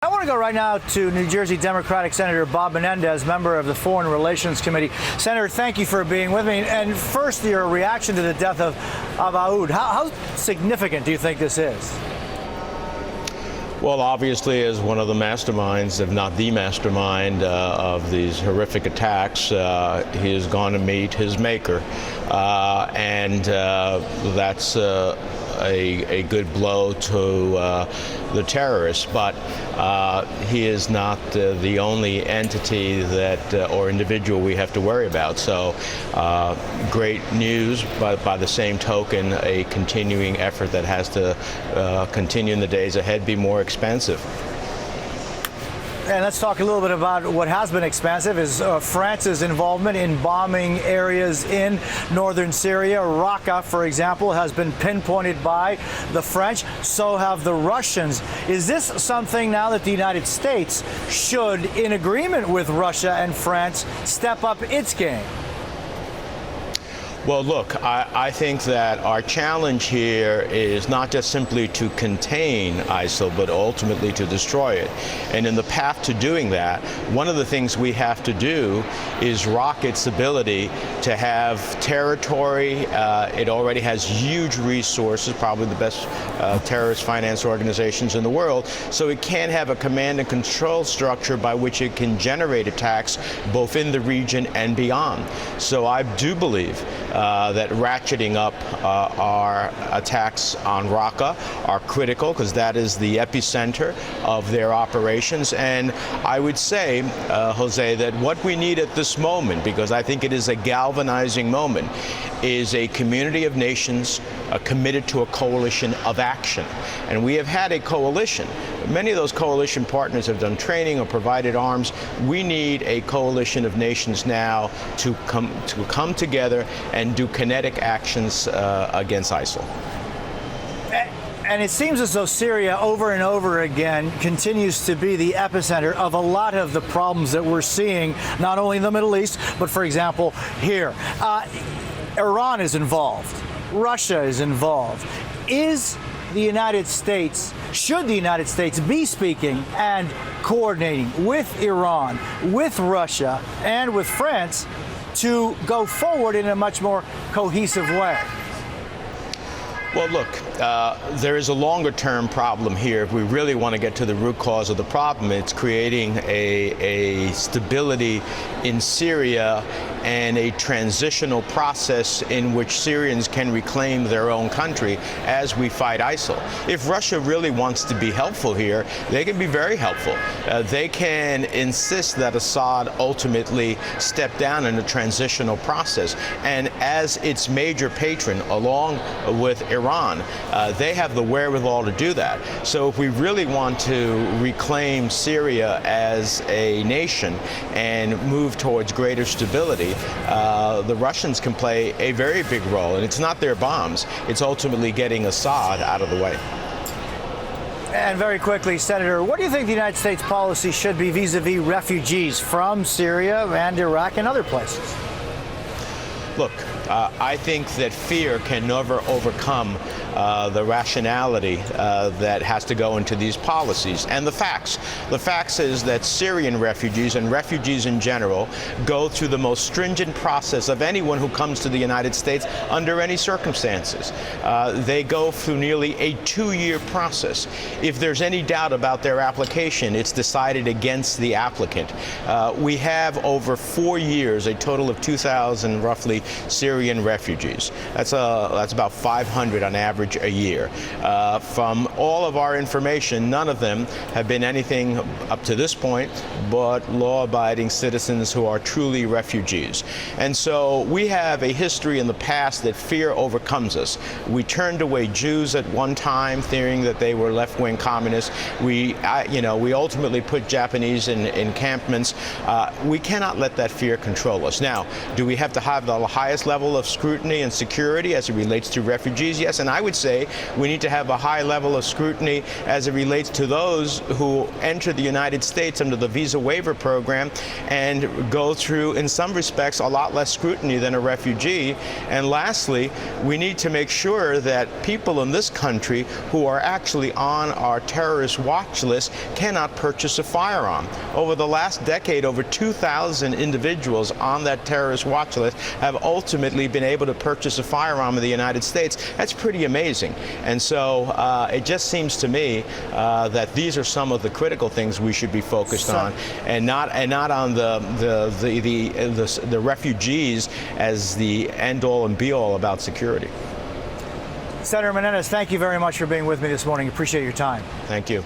I want to go right now to New Jersey Democratic Senator Bob Menendez, member of the Foreign Relations Committee. Senator, thank you for being with me. And first, your reaction to the death of Aoud. How significant do you think this is? Well, obviously, as one of the masterminds, if not the mastermind, of these horrific attacks, he has gone to meet his maker. And that's a good blow to the terrorists. But he is not the only entity that or individual we have to worry about. So great news, but by the same token, a continuing effort that has to continue in the days ahead, be more expansive. And let's talk a little bit about what has been expansive is France's involvement in bombing areas in northern Syria. Raqqa, for example, has been pinpointed by the French. So have the Russians. Is this something now that the United States should, in agreement with Russia and France, step up its game? Well, look, I think that our challenge here is not just simply to contain ISIL, but ultimately to destroy it. And in the path to doing that, one of the things we have to do is rock its ability to have territory. It already has huge resources, probably the best terrorist finance organizations in the world. So it can have a command and control structure by which it can generate attacks both in the region and beyond. So I do believe that ratcheting up our attacks on Raqqa are critical, because that is the epicenter of their operations. And I would say, Jose, that what we need at this moment, because I think it is a galvanizing moment, is a community of nations committed to a coalition of action. And we have had a coalition. Many of those coalition partners have done training or provided arms. We need a coalition of nations now to come together and do kinetic actions against ISIL. And it seems as though Syria over and over again continues to be the epicenter of a lot of the problems that we're seeing, not only in the Middle East, but, for example, here. Iran is involved. Russia is involved. Should the United States be speaking and coordinating with Iran, with Russia, and with France to go forward in a much more cohesive way? Well, look, there is a longer-term problem here. If we really want to get to the root cause of the problem, it's creating a stability in Syria and a transitional process in which Syrians can reclaim their own country as we fight ISIL. If Russia really wants to be helpful here, they can be very helpful. They can insist that Assad ultimately step down in a transitional process. And as its major patron, along with Iran, they have the wherewithal to do that. So if we really want to reclaim Syria as a nation and move towards greater stability, the Russians can play a very big role. And it's not their bombs. It's ultimately getting Assad out of the way. And very quickly, Senator, what do you think the United States policy should be vis-a-vis refugees from Syria and Iraq and other places? Look, I think that fear can never overcome the rationality that has to go into these policies. And the facts. The facts is that Syrian refugees and refugees in general go through the most stringent process of anyone who comes to the United States under any circumstances. They go through nearly a 2-year process. If there's any doubt about their application, it's decided against the applicant. We have over 4 years a total of 2,000 roughly Syrian refugees. That's about 500 on average a year. From all of our information, none of them have been anything up to this point but law-abiding citizens who are truly refugees. And so we have a history in the past that fear overcomes us. We turned away Jews at one time, fearing that they were left-wing communists. We ultimately put Japanese in encampments. We cannot let that fear control us. Now, do we have to have the highest level of scrutiny and security as it relates to refugees? Yes, and I would would say we need to have a high level of scrutiny as it relates to those who enter the United States under the visa waiver program and go through, in some respects, a lot less scrutiny than a refugee. And lastly, we need to make sure that people in this country who are actually on our terrorist watch list cannot purchase a firearm. Over the last decade, over 2,000 individuals on that terrorist watch list have ultimately been able to purchase a firearm in the United States. That's pretty amazing. And so it just seems to me that these are some of the critical things we should be focused on, and not on the refugees as the end all and be all about security. Senator Menendez, thank you very much for being with me this morning. Appreciate your time. Thank you.